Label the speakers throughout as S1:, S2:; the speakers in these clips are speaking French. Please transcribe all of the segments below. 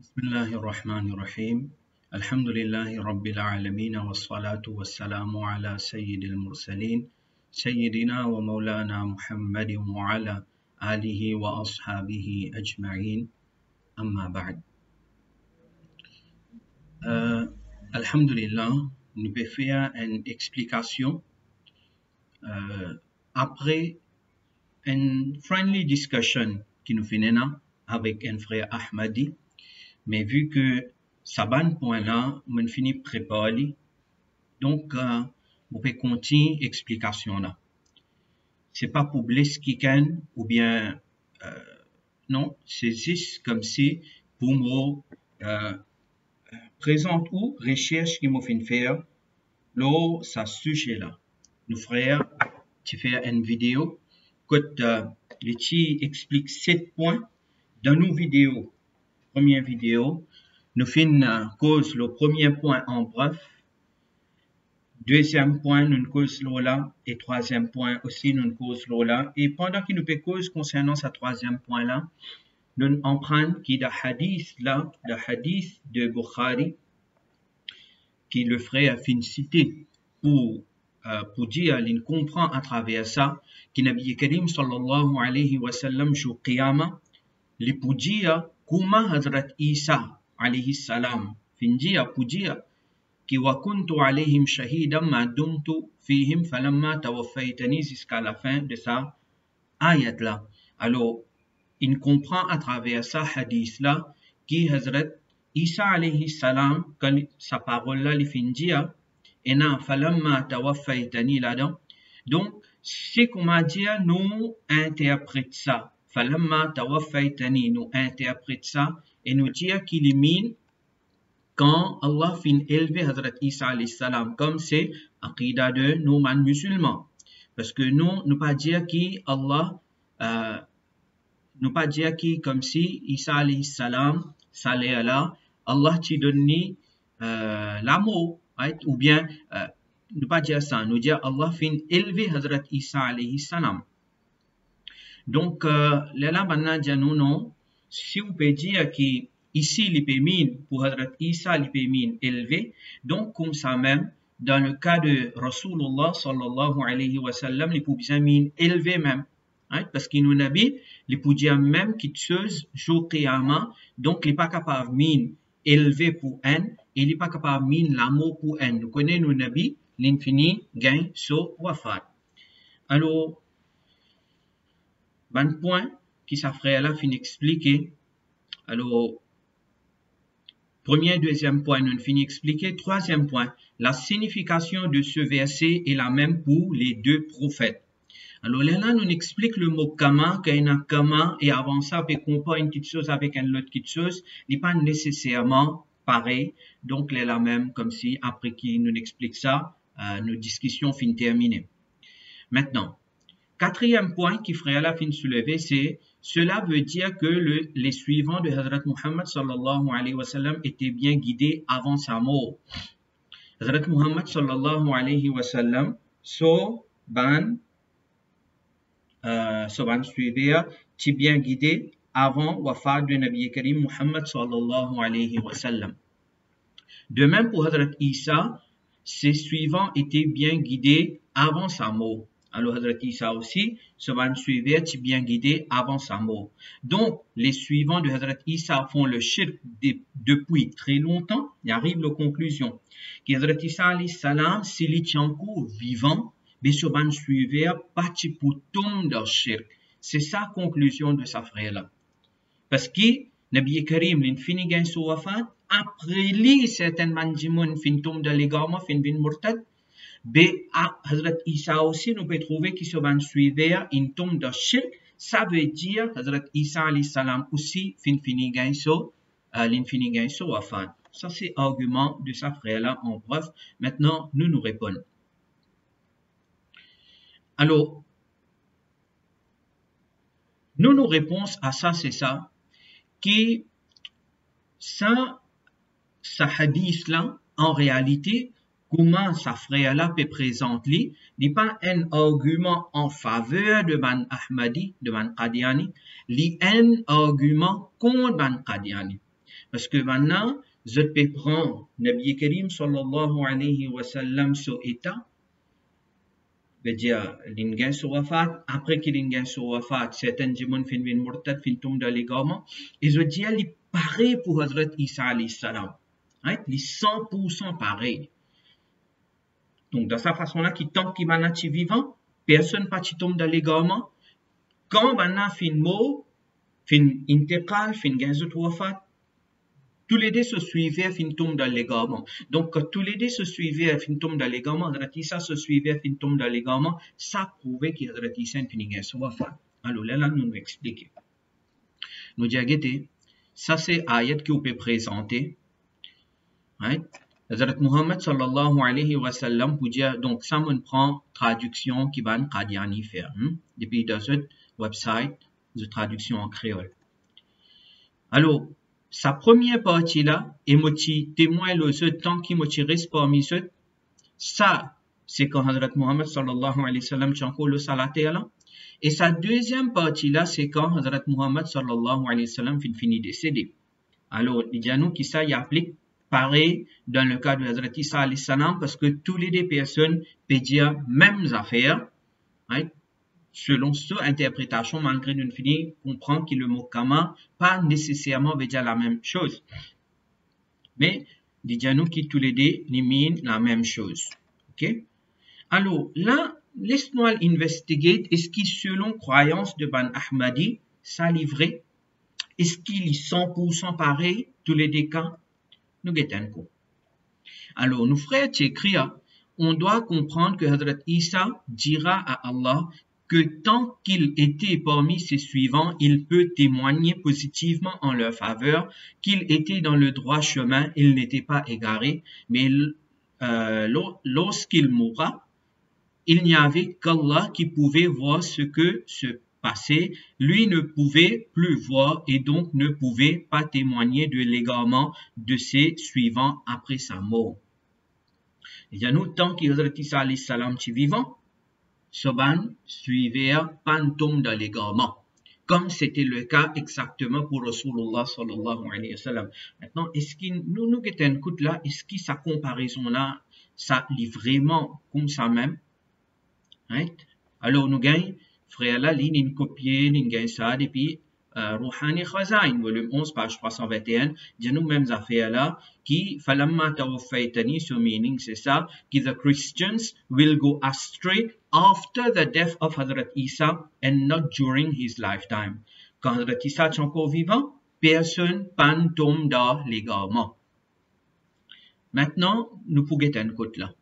S1: بسم الله الرحمن الرحيم الحمد لله رب العالمين والصلاة والسلام على سيد المرسلين سيدنا ومولانا محمد وعلى آله وأصحابه أجمعين أما بعد. Alhamdulillah, nous pouvons faire une explication après une friendly discussion qui nous finit avec un frère Ahmadi. Mais vu que ça ban point là, on finit préparer, donc on peut continuer explication là. C'est pas pour blesser quelqu'un ou bien non, c'est juste comme si pour moi présente ou recherche qui m'a fait faire là ça sujet là. Nous frères, tu fais une vidéo que tu explique 7 points dans nos vidéos. Première vidéo, nous finissons cause le premier point en bref, deuxième point nous cause là et troisième point aussi nous cause là. Et pendant que nous faisons cause concernant ce troisième point là, nous apprenons qu'il y a le hadith là, le hadith de Bukhari, qui le frère a fin cité pour dire, il comprend à travers ça, que Nabi Karim sallallahu alayhi wa sallam jour qiyamah, il peut dire comment Hazrat Isa alayhi salam findia pudia ki wa kuntu alayhim shahidan ma dumtu fihim falamma tawaffaytani jusqu'à la fin de sa ayat là. Alors, il comprend à travers ça hadith là qui Hazrat Isa alayhi salam quand sa parole là il findia ena falamma tawaffaytani là-dedans. Donc, c'est comment dire nous interprète ça. Falamma tawaffaytani, nous interprète ça et nous dire qu'il élimine quand Allah fin élevé Hazrat Isa alayhi salam, comme c'est aqidah de nous musulmans. Parce que nous pas dire qui Allah, nous pas dire qui comme si Isa alayhi salam, salé Allah, Allah t'y donne l'amour, right? Ou bien, nous pas dire ça, nous dire Allah fin élevé Hazrat Isa alayhi salam. Donc, là, maintenant, nous, non, si on peut dire qu'ici, l'épémine, pour Hazrat Isa, l'épémine élevé, donc, comme ça même, dans le cas de Rasulullah, sallallahu alayhi wa sallam, l'épémine élevé même, hein, parce qu'il nous a dit, l'épémine même qui tueuse, jour qiyamah, donc, il n'est pas capable mine élevé pour haine, et il n'est pas capable mine l'amour pour haine. Nous connaissons nos nabis, l'infini gagne sur wafat. Alors, bon point qui s'affrère là fin expliquer. Alors, premier, deuxième point nous fin expliquer. Troisième point, la signification de ce verset est la même pour les deux prophètes. Alors là, nous explique le mot kama, qu'il y a un kama, et avant ça, on compare une petite chose avec une autre petite chose, n'est pas nécessairement pareil. Donc, là, même, comme si, après qu'il nous explique ça, nos discussions fin terminées. Maintenant, quatrième point qui ferait la fin soulever, c'est cela veut dire que les suivants de Hazrat Muhammad sallallahu alayhi wa sallam étaient bien guidés avant sa mort. Hazrat Muhammad sallallahu alayhi wa sallam so ban suiveur étaient bien guidés avant wafat de Nabi Karim Muhammad sallallahu alayhi wa sallam. De même pour Hazrat Isa, ses suivants étaient bien guidés avant sa mort. Alors, Hazrat Isa aussi, se van suivre, bien guidé avant sa mort. Donc, les suivants de Hazrat Isa font le shirk depuis très longtemps. Il arrive à la conclusion que Hazrat Isa alayhi salam, s'il est encore vivant, mais se van suivre, parti pour tomber dans le shirk. C'est sa conclusion de sa frère là. Parce que Nabi Karim, l'infini gagne son wafat, après lui, certainement, Jimoun, fin tombe dans l'égarement, fin vin murtad. Mais à Hazrat Isa aussi, nous pouvons trouver qu'ils se van suivre une tombe de shirk. Ça veut dire Hazrat Isa alayhi salam aussi l'infini gagne so wafat. Ça c'est l'argument de sa frère là en bref. Maintenant, nous répondons. Alors, nos réponses à ça c'est ça, qui ça hadith là en réalité comment sa frère là peut présenter n'est pas un argument en faveur de Ban Ahmadi, de Ban Qadiani, n'est un argument contre Ban Qadiani. Parce que maintenant, je peux prendre Nabi Karim sallallahu alayhi wa sallam sur état, veut dire, l'ingen sur wafat, après qu'il l'ingen sur wafat, certains gens fin vin murtad, fin tombe dans les gamins, et je dis, il pareil pour Hazrat Isa alayhi salam. Right? Il est 100% pareil. Donc, de cette façon-là, tant qu'il est vivant, personne ne tombe dans les gamins. Quand maintenant, fin mot, fin intégrale, fin gain wafat, tous les deux se suivaient, fin tombe dans les gamins. Donc, quand tous les deux se suivaient, fin tombe dans les gamins, Hazrat Isa se suivait, fin tombe dans les gamins, ça prouvait qu'il y a Hazrat Isa fin gain wafat. Alors là, nous expliquons. Nous disons, ça c'est ayat que vous pouvez présenter. Right? Hazrat Muhammad sallallahu alayhi wa sallam, pour dire, donc ça on prend traduction qui va Qadiani faire, depuis dans ce website de traduction en créole. Alors, sa première partie là, et moi témoin le temps qui me reste parmi ceux, ça c'est quand Hazrat Muhammad sallallahu alayhi wa sallam chanko le salaté là. Et sa deuxième partie là, c'est quand Hazrat Muhammad sallallahu alayhi wa sallam finit décédé. Alors, il y a nous qui ça y applique pareil dans le cas de Hazrat Isa alayhi salam parce que tous les deux personnes peuvent dire mêmes affaires, right? Selon cette interprétation, malgré nous finit comprend que le mot kama pas nécessairement veut dire la même chose. Mais, dis-nous que tous les deux éliminent la même chose. Ok? Alors, là, laisse-moi investiguer, est-ce qu'il, selon croyance de Ban Ahmadi, ça livré? Est-ce qu'il est 100% pareil, tous les deux cas? Nous guettons un coup. Alors, nous frères, on doit comprendre que Hazrat Isa dira à Allah que tant qu'il était parmi ses suivants, il peut témoigner positivement en leur faveur, qu'il était dans le droit chemin, il n'était pas égaré, mais lorsqu'il mourra, il n'y avait qu'Allah qui pouvait voir ce que se passait. Lui ne pouvait plus voir et donc ne pouvait pas témoigner de l'égarement de ses suivants après sa mort. Il y a nous, tant qu'Hazrat Isa alayhi salam est vivant, Soban suivait pantoum dans l'égarement, comme c'était le cas exactement pour Rasulullah sallallahu alayhi wa sallam. Maintenant, est-ce que nous écoute là, est-ce que sa comparaison là, ça lit vraiment comme ça même? Right? Alors, nous gagnons, frère là, ligne copier, ligne gagne ça, et puis, Rouhani Khazain, volume 11, page 321, dit nous mêmes affaires là, qui, falamma tawaffaytani, so meaning, c'est ça, qui the Christians will go astray after the death of Hazrat Isa and not during his lifetime. Quand Hazrat Isa est encore vivant, personne ne tombe dans l'égarement. Maintenant, nous pouvons un côté là.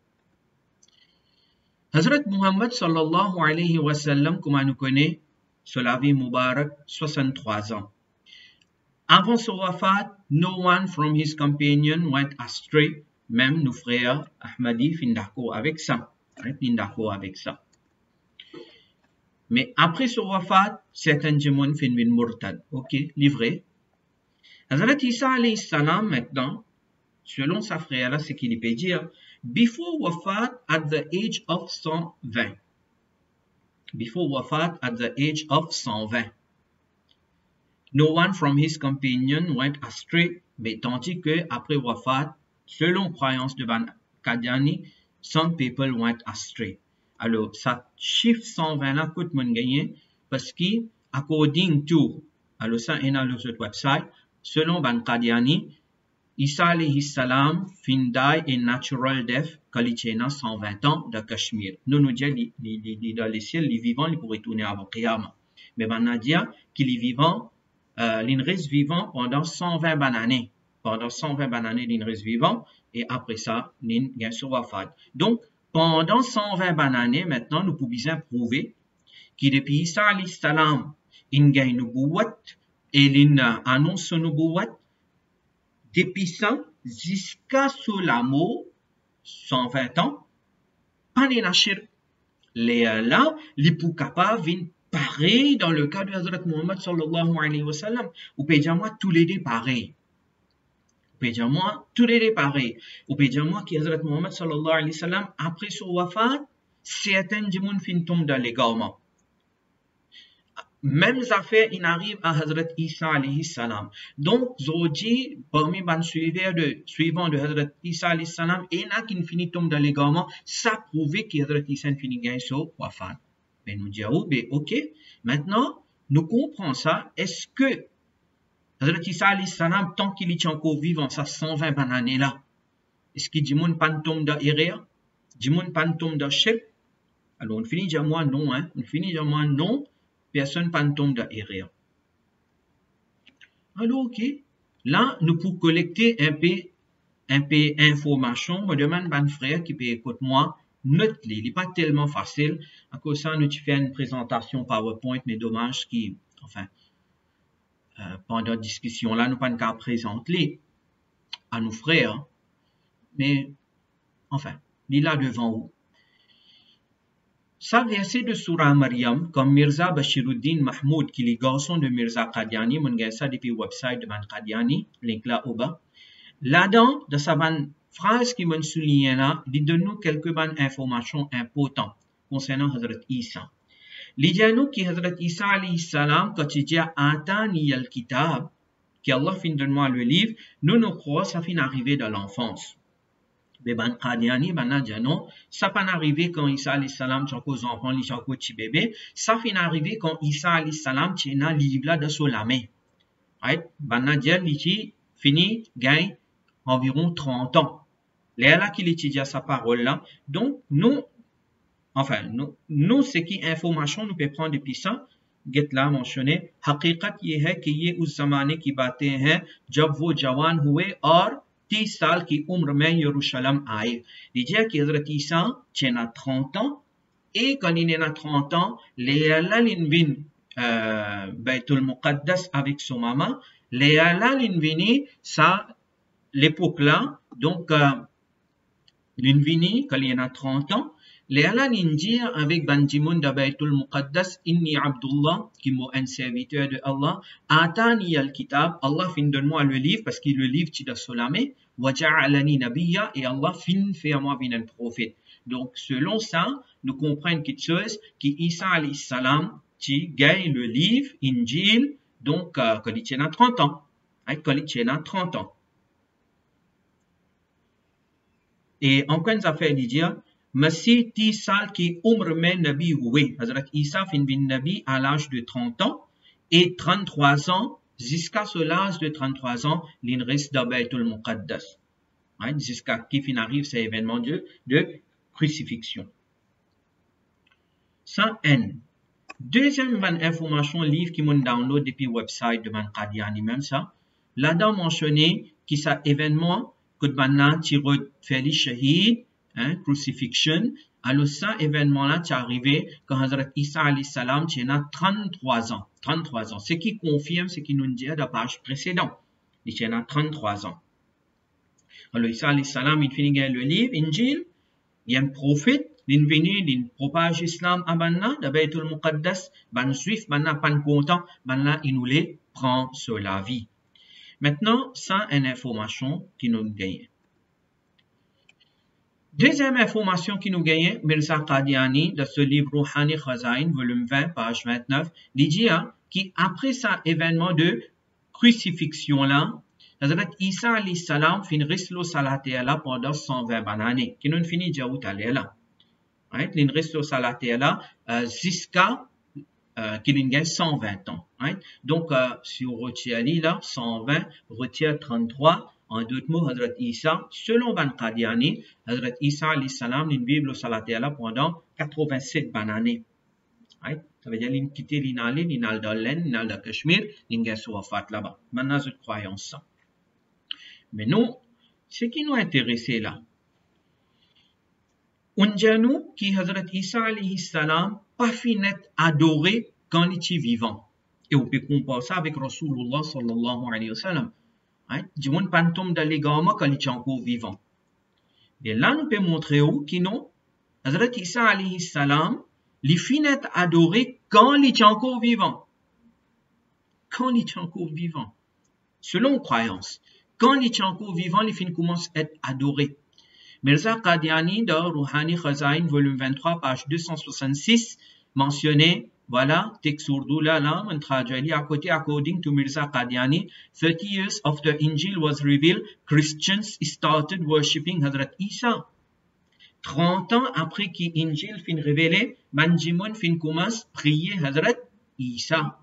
S1: Hazrat Muhammad sallallahu alayhi wa sallam, comme nous connaissons, sur la vie Mubarak, 63 ans. Avant son wafat, no one from his companion went astray, même nos frères Ahmadi fin d'accord avec ça. Fin d'accord avec ça. Mais après son wafat, certains gens fin bin murtad. Ok, livré. Hazrat Isa alayhi salam, maintenant, selon sa frère là, c'est qu'il peut dire, before wafat at the age of 120. Before wafat at the age of 120. No one from his companion went astray, mais tandis que après wafat, selon croyance de Ban Qadiani, some people went astray. Alors, ça chiffre 120 là coûte mon gagné parce que according to, alors ça est dans le website, selon Ban Qadiani, Isa alayhi salam fin die a natural death quand il a 120 ans de Cachemire. Nous nous disons dans les ciels, les vivants, ils pourraient tourner avant Qiyamah. Mais on a dit qu'il est vivant, il reste vivant pendant 120 années. Pendant 120 années, il reste vivant et après ça, il gagne sur wafat. Donc, pendant 120 années, maintenant, nous pouvons bien prouver que depuis Isa alayhi salam, il gagne nubuwat et il annonce son nubuwat. Depuis ça, jusqu'à ce la mort, 120 ans, pas les lâcher. Les là, les pour capables viennent pareil dans le cas de Hazrat Muhammad sallallahu alayhi wa sallam. Ou peut dire moi tous les deux pareils. Ou peut dire moi tous les deux pareils. Ou peut dire moi qui Hazrat Muhammad sallallahu alayhi wa sallam après son wafat, certains gens fin tombent dans l'égarement. mêmes affaires, il arrive à Hazrat Isa alayhi salam. Donc, Zoji, parmi les suivants de Hazrat Isa alayhi salam, et là qui finit tombe dans les gamins, ça prouvait que Hazrat Isa finit gain sur wafat. Mais nous disons, ben, ok, maintenant, nous comprenons ça. Est-ce que Hazrat Isa alayhi salam, tant qu'il est encore vivant, ça 120 années là, est-ce qu'il dit mon pan tombe dans Iréa? Dit mon pan tombe dans Shirk? Alors, on finit déjà moi non, hein. On finit déjà moi non. Personne ne tombe dans l'erreur. Alors, ok. Là, nous pouvons collecter un peu d'informations. Je demande à mon frère qui peut écouter moi, note-les. Il n'est pas tellement facile. À cause de ça, nous faisons une présentation PowerPoint, mais dommage pendant la discussion là, nous ne pouvons pas présenter à nos frères. Mais, enfin, il est là devant vous. Ça verset de Surah Maryam, comme Mirza Bashiruddin Mahmoud, qui est le garçon de Mirza Qadiani, mon gars ça depuis le website de Man Qadiani, link là au bas. Là-dedans, de sa phrase qui m'a souligné là, il donne nous quelques bonnes informations importantes concernant Hazrat Isa. Il dit à nous que Hazrat Isa alayhi salam, quand il dit Atani al-Kitab, qu'Allah fin de moi le livre, nous croyons ça fin arrivé dans l'enfance. Mais ban Qadiani, ban non, ça pas arrivé quand Isa alayhi salam tient aux enfants, les gens petit bébé, ça fin arrivé quand Isa alayhi salam tient un livre là de sous la main. Right? Ban dia ici fini gagne environ 30 ans. Là qu'il étudie sa parole là. Donc nous ce qui information nous peut prendre depuis ça, get là mentionné, haqiqat ये है कि ये उस जमाने की बातें हैं जब वो जवान हुए और 30 साल की उम्र में यरूशलेम आए. Il dit que Hazrat Isa tient 30 ans et quand il a 30 ans, Léala l'invine Baitul Muqaddas avec son maman. Léala l'invini, ça, l'époque là, donc l'invini, quand il a 30 ans, Léala l'indir avec Banjimoun de Baitul Muqaddas, Inni Abdullah, qui est un serviteur de Allah, Atani al-Kitab, Allah fin donne-moi le livre, parce que le livre tu dois solamé, Waja'alani Nabiyya, et Allah fin fait à moi un prophète. Donc, selon ça, nous comprenons quelque chose, qu'Isa alayhi salam, tu gagne le livre, Injil, donc, quand il tient 30 ans. Quand il tient 30 ans. Et encore une affaire, il dit, Masih 30 साल की उम्र में नबी हुए. Hazrat Isa fin bin Nabi à l'âge de 30 ans et 33 ans, jusqu'à ce l'âge de 33 ans, il reste dans Baitul Muqaddas. Jusqu'à qui fin arrive cet événement de crucifixion. 100N. Deuxième information, livre qui m'a download depuis le website de Man Qadiani, même ça. Là-dedans mentionné que cet événement, que maintenant tu refais les shahid, crucifixion, alors ça événement-là est arrivé quand Hazrat Isa alayhi salam a 33 ans. 33 ans. Ce qui confirme ce qui nous dit à la page précédente. Il a 33 ans. Alors Isa alayhi salam, il finit le livre, Injil, il y a un prophète, il venu, il propage l'islam à Banna, de Baitul Muqaddas, ban suif, Banna pan content, Banna il nous les prend sur la vie. Maintenant, ça une information qui nous gagne. Deuxième information qui nous gagne, Mirza Qadiani, de ce livre Rouhani Khazain, volume 20, page 29, il dit qu'après cet événement de crucifixion là, Hazrat Isa alayhi salam fin rislo salate là pendant 120 années, qui nous finit déjà où t'allais là. Right? Il rislo salate là jusqu'à qu'il gagne 120 ans. Right? Donc, si on retire là, 120, retire 33, en d'autres mots, Hazrat Isa, selon Ban Qadiani, Hazrat Isa alayhi salam, il vit le salat là pendant 87 années. Right? Ça veut dire qu'il quitte l'inal dans l'Inde, l'inal de Cachemire, il gagne son wafat là-bas. Maintenant, cette croyance ça. Mais nous, ce qui nous intéresse là, on dit nous que Hazrat Isa alayhi salam pas fini adoré quand il était vivant. Et on peut comparer ça avec Rasulullah sallallahu alayhi wa sallam. Du monde pas tombe dans les gamins quand il est encore vivant. Et là, nous pouvons montrer que non, Hazrat Isa alayhi salam, il finit adoré quand il est encore vivant. Quand il est encore vivant. Selon croyance. Quand il est encore vivant, les filles commencent à être adorés. Mirza Qadiani, dans Rouhani Khazain, volume 23, page 266, mentionné voilà, texte urdu là, on traduit à côté, according to Mirza Qadiani, 30 years after Injil was revealed, Christians started worshipping Hazrat Isa. 30 ans après qu'Injil fin révélé, Manjimon fin commence prier Hazrat Isa.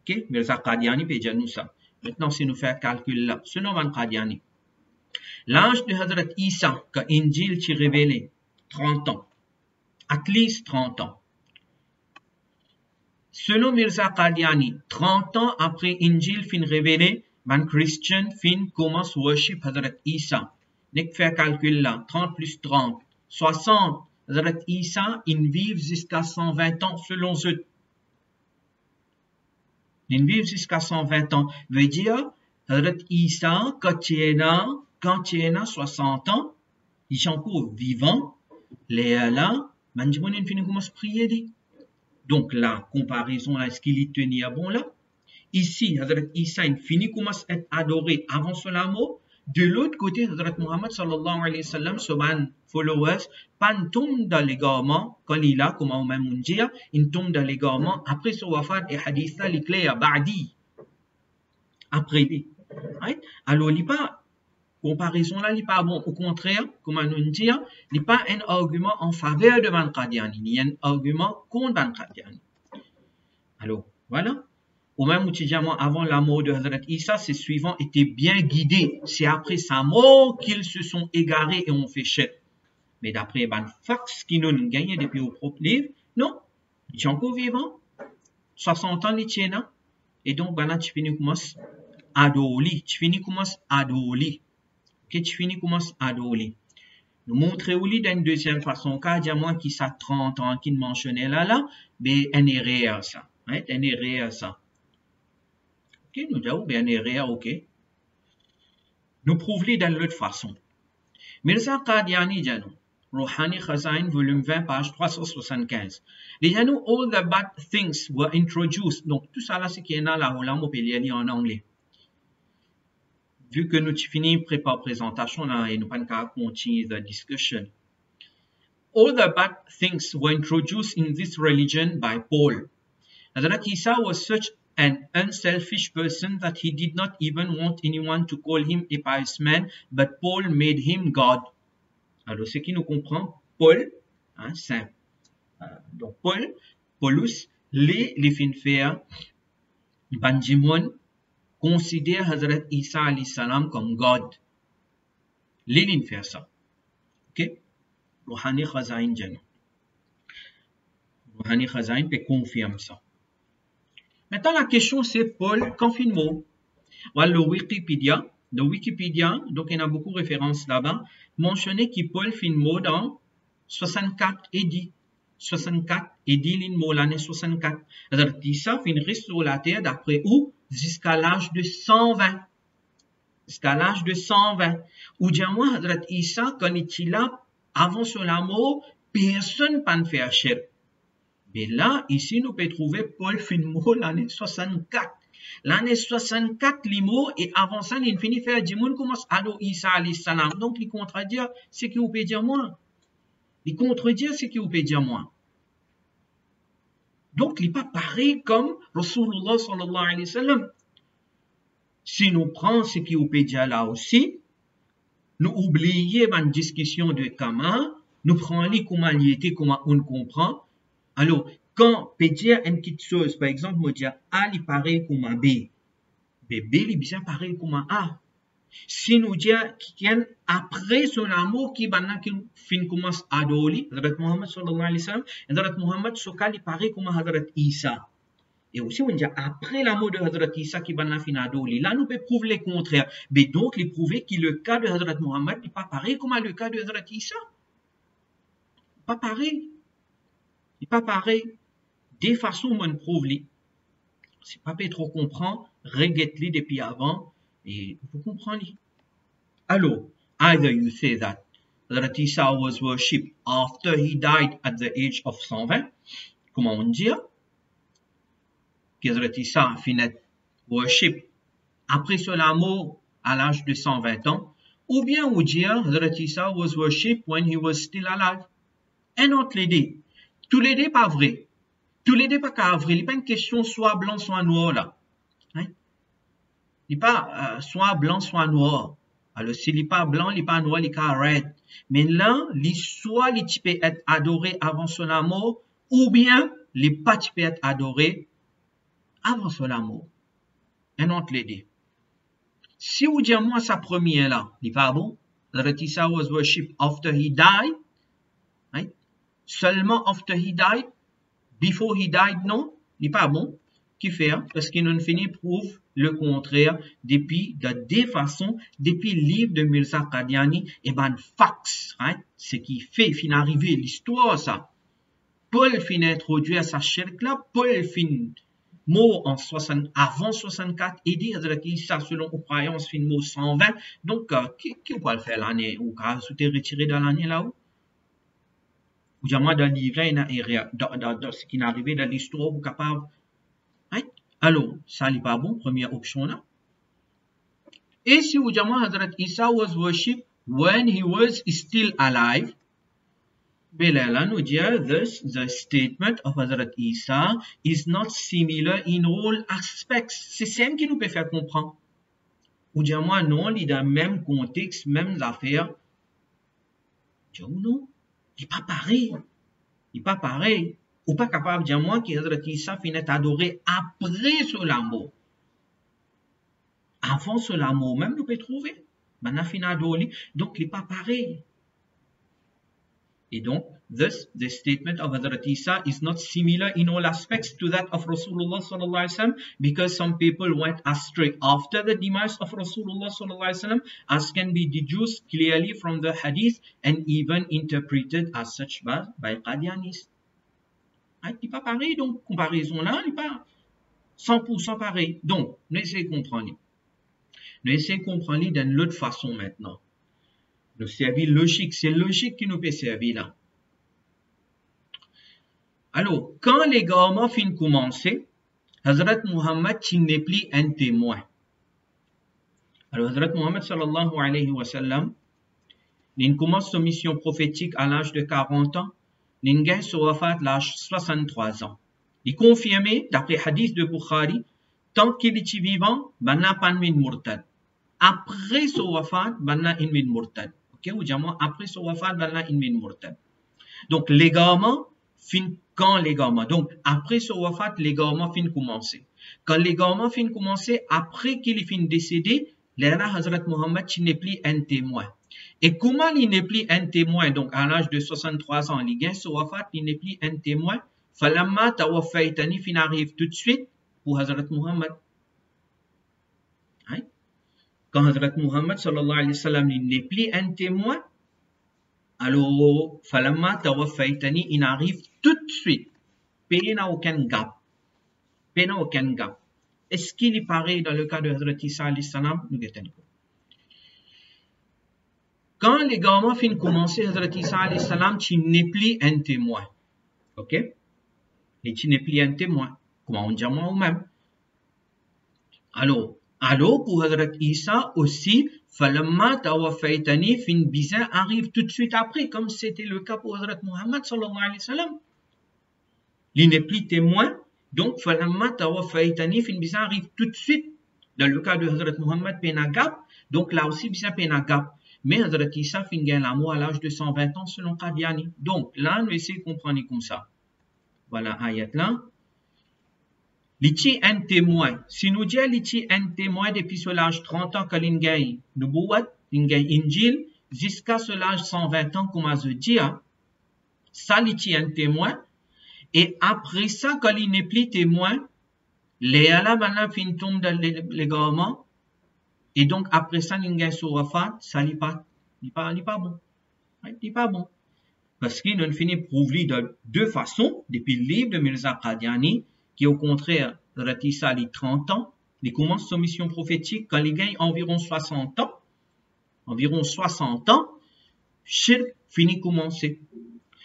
S1: Ok, Mirza Qadiani peut dire nous ça. Maintenant, si nous faisons calcul là, selon Man Qadiani, l'âge de Hazrat Isa, quand Injil s'est révélé, 30 ans. At least 30 ans. Selon Mirza Qadiani, 30 ans après Injil fin révélé, man Christian fin commence worship Hazrat Isa. Nek fait calcul là, 30 plus 30, 60. Hazrat Isa, il vit jusqu'à 120 ans selon eux. Il vit jusqu'à 120 ans. Veut dire, Hazrat Isa, quand il a 60 ans, il est encore vivant. Les là, man fin commence prier. Donc, la comparaison, est-ce qu'il y tenait à bon là? Ici, Hazrat Isa, il finit commence à être adoré avant cela mot. De l'autre côté, Hazrat Muhammad sallallahu alayhi wa sallam, son followers, pas tombe dans l'égarement, quand il a, comme on m'a dit, il tombe dans l'égarement après son wafat et hadith là, l'éclair à Ba'di. Après lui. Right? Alors, il n'est pas, comparaison là, il n'est pas bon. Au contraire, comme on dit, il n'est pas un argument en faveur de Man Qadiani, il y a un argument contre Man Qadiani. Alors, voilà. Au même moment, avant la mort de Hazrat Isa, ses suivants étaient bien guidés. C'est après sa mort qu'ils se sont égarés et ont fait cher. Mais d'après Ban Fax, qui nous gagné depuis au propre livre, non, il est encore vivant. 60 ans, il tient. Et donc, tu finis commence adoli. Tu finis commence adoli. Que tu finis commence adoli. Nous montrer au lit d'une deuxième façon, car il y a moins qui ça 30 ans, qui mentionnait là, mais un est réel ça. Un est réel ça. Nous disons bien réel, ok. Nous prouvons d'une autre façon. Mirza Qadiani dit nous, Rouhani Khazain, volume 20, page 375. Il dit nous, all the bad things were introduced. Donc, tout ça là, c'est qu'il y a là, on peut lire en anglais. Vu que nous finissons préparer la présentation là, et nous pas qu'à continuer la discussion. All the bad things were introduced in this religion by Paul. Hazrat Isa was such an unselfish person that he did not even want anyone to call him a pious man, but Paul made him God. Alors, ce qui nous comprend, Paul, hein, saint. Donc, Paulus, les fins faire, Banjimon, considère Hazrat Isa alayhi salam comme God. Les fins faire ça. Ok? Rouhani Khazain Jannah. Rouhani Khazain peut confirmer ça. Maintenant, la question c'est Paul, confirme-moi. Voilà le Wikipédia, donc il y a beaucoup de références là-bas, mentionné que Paul fin mot dans 64 édits. 64 édits, l'inmot l'année 64. C'est-à-dire que ça fin reste sur la terre d'après où? Jusqu'à l'âge de 120. Jusqu'à l'âge de 120. Ou bien moi, Hazrat Isa, quand il est là, avant son mort, personne ne peut faire cher. Mais là, ici, nous pouvons trouver Paul Finmo l'année 64. L'année 64, l'imo, et avant ça, il finit faire du monde commence à Isa alayhi salam. Donc, il contredit ce qu'il peut dire moi. Il contredit ce qu'il peut dire moi. Donc, il n'est pas pareil comme Rasulullah sallallahu alayhi wa sallam. Si nous prenons ce qu'il peut dire là aussi, nous oublions une discussion de Kama, nous prenons les comment il était, comment on comprend. Alors, quand on peut dire une petite chose, par exemple, on dit A il paraît comme un B, mais B il est bien pareil comme un A. Si nous disons qu'il après son amour qui fin commence à adorer, Hazrat Muhammad sallallahu alayhi wa sallam, Hazrat Muhammad sokal il paraît comme Hazrat Isa. Et aussi on dit après l'amour de Hazrat Isa qui fin adorer, là nous pouvons prouver le contraire. Mais donc il prouver que le cas de Hazrat Muhammad n'est pas pareil comme le cas de Hazrat Isa. Pas pareil. C'est pas pareil. Des façons, on prouve les. C'est pas trop comprendre, regarde-les depuis avant, et vous comprenez. Alors, either you say that Hazrat Isa was worshipped after he died at the age of 120, comment on dit? Que Hazrat Isa finit worship après son mort à l'âge de 120 ans, ou bien on dit Hazrat Isa was worshipped when he was still alive. Un autre les deux. Tous les deux pas vrai. tous les deux pas qu'à vrai, il n'y a pas une question soit blanc, soit noir là. Hein? Il n'y a pas soit blanc, soit noir. Alors, s'il n'est pas blanc, il n'est pas noir, il est red. Mais là, soit il peut être adoré avant son amour, ou bien il pas peut être adoré avant son amour. Un autre les deux. Si vous dites moi sa première là, il n'est pas bon. Hazrat Isa was worshipped after he died. Right? Seulement after he died. Before he died, non. Il n'est pas bon. Qui fait? Parce qu'il nous finit prouve le contraire depuis de deux façons, depuis le livre de Mirza Qadiani, et ben fax, right? Ce qui fait fin arriver l'histoire ça. Paul fin introduire sa shirk là, Paul fin mot en 60, avant 64 et dit ça selon aux croyances fin mot 120. Donc qui va le faire l'année ou quand vous êtes retiré dans l'année là-haut? Ou bien moi dans le livre dans ce qui est arrivé dans l'histoire vous capable. Right? Alors, ça n'est pas bon, première option là. Et si vous dites Hazrat Isa was worshipped when he was still alive, Belala nous dit thus the statement of Hazrat Isa is not similar in all aspects. C'est ça qui nous peut faire comprendre. Ou dites moi non, il est dans le même contexte, même affaire. Non, il n'est pas pareil. Il n'est pas pareil. Ou pas capable de dire moi que Hazrat Isa finit adoré après ce l'amour. Avant ce l'amour, même nous pouvons trouver. Maintenant, finit adoré. Donc, il n'est pas pareil. Et donc, thus, the statement of Hazrat Isa is not similar in all aspects to that of Rasulullah sallallahu alaihi wasallam because some people went astray after the demise of Rasulullah sallallahu alaihi wasallam as can be deduced clearly from the hadith and even interpreted as such by Qadianis. Il n'est pas pareil, donc comparaison là, il n'est pas 100% pareil. Donc, nous essayons de comprendre. Nous essayons de comprendre d'une autre façon maintenant. Nous servir logique, c'est logique qui nous peut servir là. Alors, quand les gamins finissent commencer, Hazrat Muhammad n'est plus un témoin. Alors, Hazrat Muhammad sallallahu alayhi wa sallam, il commence sa mission prophétique à l'âge de 40 ans. Il gagne son wafat à l'âge de 63 ans. Il est confirmé, d'après hadith de Bukhari, tant qu'il est vivant, il n'a pas de murtad. Après son wafat, il n'a pas de murtad. Ok, ou dire moi, après son wafat, il n'a pas de murtad. Donc, l'égarement, quand l'égarement. Donc, après son wafat, l'égarement finit commencer. Quand l'égarement finit commencer, après qu'il finit décédé, là, Hazrat Muhammad n'est plus un témoin. Et comment il n'est plus un témoin, donc à l'âge de 63 ans, il gagne son wafat, il n'est plus un témoin. Falamma tawaffaytani fin arrive tout de suite pour Hazrat Muhammad. Hein? Quand Hazrat Muhammad sallallahu alayhi wa sallam n'est plus un témoin, alors falamma tawaffaytani il arrive tout de suite. Pays n'a aucun gap. Pays n'a aucun gap. Est-ce qu'il est pareil dans le cas de Hazrat Isa alayhi salam? Nous guettons. Quand les gamins finissent commencer, Hazrat Isa alayhi salam, tu n'es plus un témoin. Ok? Et tu n'es plus un témoin. Comment on dit moi ou même? Alors pour Hazrat Isa aussi, falamma tawaffaytani fin bizarre arrive tout de suite après, comme c'était le cas pour Hazrat Muhammad sallallahu alayhi wa sallam. Il n'est plus témoin, donc falamma tawaffaytani fin bizarre arrive tout de suite. Dans le cas de Hazrat Muhammad penagap, donc là aussi bizarre penagap. Mais Hazrat Isa fin gagne l'amour à l'âge de 120 ans selon Qadiani. Donc là, nous essayons de comprendre comme ça. Voilà, ayat là. L'iti un témoin. Si nous disons l'iti un témoin depuis ce l'âge 30 ans que l'ingay nubuwat, l'ingay injil, jusqu'à ce l'âge 120 ans, comme je dis, ça l'iti un témoin. Et après ça, quand il n'est plus témoin, les ala maintenant fin tombe dans l'égarement. Et donc, après ça, l'ingay sur wafat, ça n'est pas bon. Il n'est pas bon. Parce qu'il nous finit prouver de deux façons, depuis le livre de Mirza Qadiani, qui au contraire, Hazrat Isa a 30 ans, il commence sa mission prophétique quand il gagne environ 60 ans. Environ 60 ans, shirk finit commencer.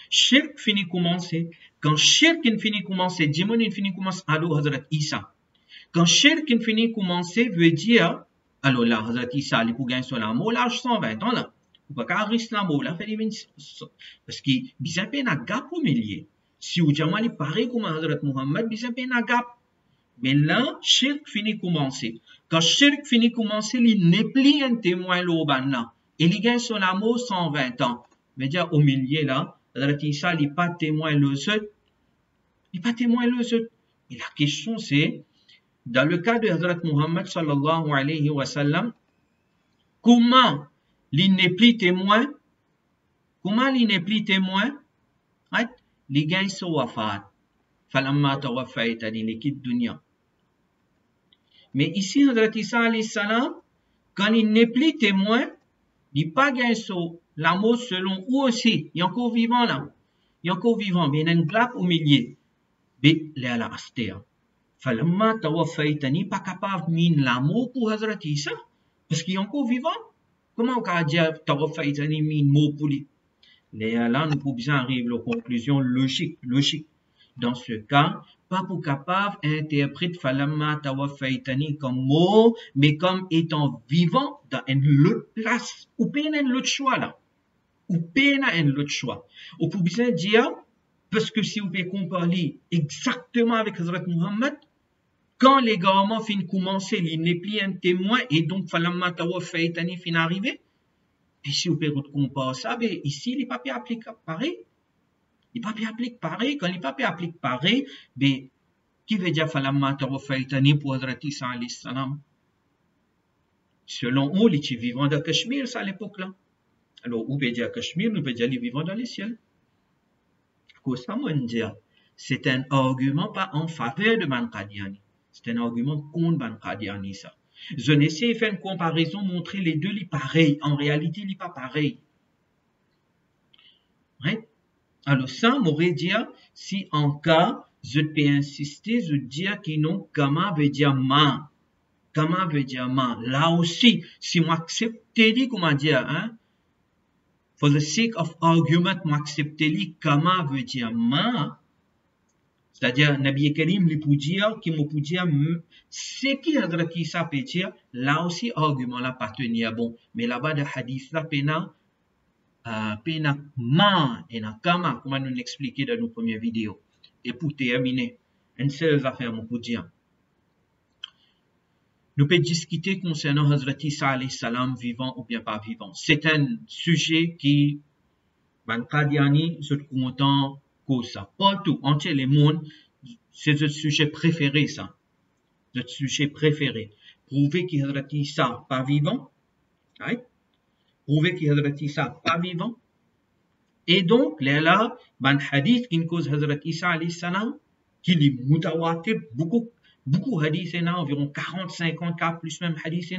S1: Shirk finit commencer. Quand shirk finit commencer, Dimon finit commencer, alors Hazrat Isa. Quand shirk finit commencer, veut dire, alors là, Hazrat Isa, il peut gagner son amour, l'âge 120 ans là. Ou pas qu'à risque l'amour là, parce qu'il y a un gap au milieu. Si ou jamal il pareil comme Hazrat Muhammad, bisa pena gap. Mais là, shirk finit commencer. Quand shirk finit commencer, il n'est plus un témoin l'obanna. Il gagne son amour 120 ans. Mais déjà, au milieu là, Hazrat Isa n'est pas témoin le seul. Il n'est pas témoin le seul. Et la question c'est, dans le cas de Hazrat Muhammad sallallahu alayhi wa sallam, comment il n'est plus témoin? Comment il n'est plus témoin? Il gagne son wafat. Falamma tawaffaytani likid dunya. Mais ici, Hazrat Isa alayhi salam, quand il n'est plus témoin, il n'est pas gagné l'amour selon où aussi. Il est encore vivant là. Il est encore vivant. Mais il y a une glace au milieu. Mais il est à la astéa. Falamma tawaffaytani, pas capable de mine l'amour pour Hazrat Isa. Parce qu'il est encore vivant. Comment on peut dire tawaffaytani mine mot pour lui? Là, nous pouvons bien arriver aux conclusions logiques. Dans ce cas, pas pour capable d'interpréter falamma tawaffaytani comme mot, mais comme étant vivant dans une autre place. Ou pas un autre choix là. Ou pas un autre choix. Ou pour bien dire, parce que si vous pouvez comparer exactement avec Hazrat Muhammad, quand les gouvernements finissent commencer, il n'est plus un témoin et donc falamma tawaffaytani finit arriver. Et si vous pouvez comparer ça, ben ici, les papiers appliquent pareil. Les papiers appliquent pareil. Quand les papiers appliquent pareil, ben, qui veut dire falamma tawaffaytani pour Hazrat Isa alayhi salam? Selon eux, les vivants de Cachemire, ça à l'époque là. Alors, où veut dire Cachemire, nous veut dire les vivants dans les ciels. Qu'est-ce que ça veut dire? C'est un argument pas en faveur de Ban Qadiani. C'est un argument contre Ban Qadiani, ça. Je n'essaie de faire une comparaison, montrer les deux, les pareils. En réalité, les pas pareils. Right? Alors, ça m'aurait dit, si en cas, je peux insister, je dis qu'ils n'ont kama veut dire ma. Kama veut dire ma. Là aussi, si moi accepter, comment dire, hein? For the sake of argument, moi accepter, kama veut dire ma. C'est-à-dire, Nabi Karim lui peut dire, qui me peut dire, c'est qui Hazrat Isa peut dire, là aussi, argument là pas tenir bon. Mais là-bas, de hadith là, pena ma et na kama, comme nous l'expliqué dans nos premières vidéos. Et pour terminer, une seule affaire, mon peut dire. Nous pouvons discuter concernant Hazrat Isa alayhi salam, vivant ou bien pas vivant. C'est un sujet qui, Ban Qadiani, je suis content, ça. Partout, entier le monde, c'est notre sujet préféré, ça. Notre sujet préféré. Prouver qu'il y a Hazrat Isa pas vivant. Right? Prouver qu'il y a Hazrat Isa pas vivant. Et donc, là, ban hadith qui cause Hazrat Isa alayhi salam, qui est mutawatir, beaucoup hadith, environ 40-50 cas, plus même hadith,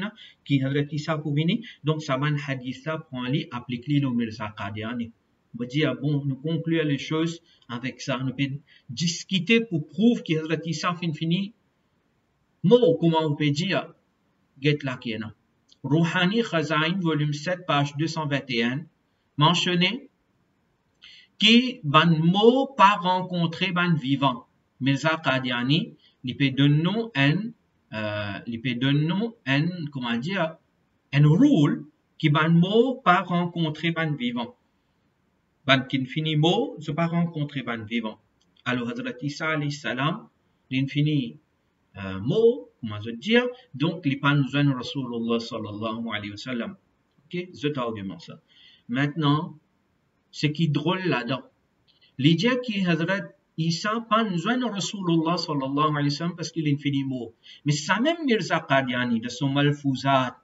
S1: qui Hazrat Isa pour venir. Donc, ça ban hadith là, prend les, applique-les au Mirza Qadiani. On va dire, bon, nous conclure les choses avec ça. Nous pouvons discuter pour prouver que Hazrat Isa fini. Mot, comment on peut dire? Get la kiena. Rouhani Khazain, volume 7, page 221, mentionné qui ban mot pas rencontré ban vivant. Mirza Qadiani, il peut donner un, comment dire, un rule qui ban mot pas rencontré ban vivant. Ban kinfini mot, je pas rencontré ban vivant. Alors, Hazrat Isa alayhi salam, l'infini mot, comment je dire, donc, les pan zan Rasulullah sallallahu alayhi wa sallam. Ok, c'est argument ça. Maintenant, ce qui est drôle là-dedans, l'idée qui Hazrat Isa pan zan Rasulullah sallallahu alayhi wa sallam parce qu'il est infini mot. Mais ça même Mirza Qadiani de son Malfouzat,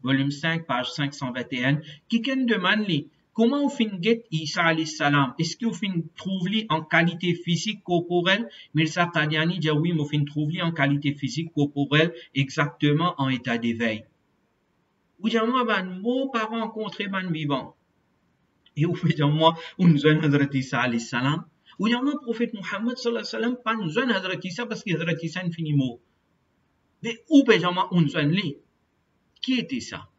S1: volume 5, page 521, qui demande lui, comment on finit get Isa alayhi salam? Est-ce qu'on finit trouver en qualité physique corporelle? Mirza Qadiani dit oui, on finit trouver en qualité physique corporelle exactement en état d'éveil. Ou dire moi, ban mot pas rencontrer ban vivant. Et ou dire moi, on nous a Hazrat Isa alayhi salam. Ou dire moi, prophète Muhammad sallallahu alayhi wa sallam, pas nous a Hazrat Isa parce que Hazrat Isa infini mot. Mais ou dire moi, on nous a lui. Qui était ça?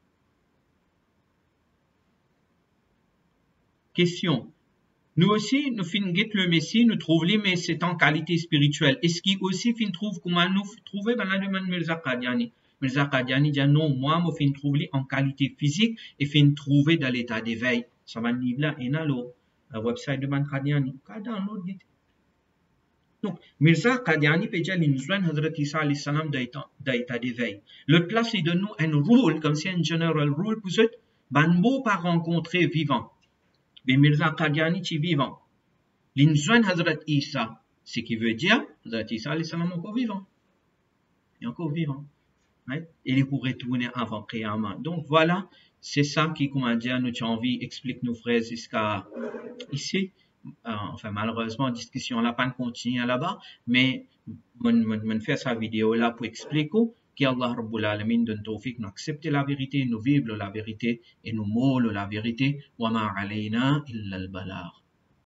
S1: Question. Nous aussi, nous finissons le Messie, nous trouvons mais c'est en qualité spirituelle. Est-ce qu'il aussi fin trouve comment nous trouver dans la demande Mirza Qadiani? Mirza Qadiani dit non, moi, je fin trouver en qualité physique et fin trouver dans l'état d'éveil. Ça va livre là, et là, le website de Ban Qadiani. Quand download, Donc, Mirza Qadiani peut dire l'inzuan Hazrat Isa alayhi salam d'état d'éveil. Le place il donne nous un rôle, comme si un general rule pour ce banbo pas rencontrer vivant. Mais Mirza Qadiani est vivant. L'inzuan Hazrat Isa, ce qui veut dire Hazrat Isa alayhi salam encore vivant. Il est encore vivant. Right? Et il pourrait retourner avant Qiyamah. Donc voilà, c'est ça qui, comment dire, nous avons envie, explique nos frères jusqu'à ici. Enfin, malheureusement, la discussion là pas continue là-bas, mais on fait sa vidéo là pour expliquer qu'Allah Rabbul Alamin donne tawfiq, nous accepter la vérité, nous vivre la vérité et nous moller la vérité. Wa ma alayna illa al-balagh.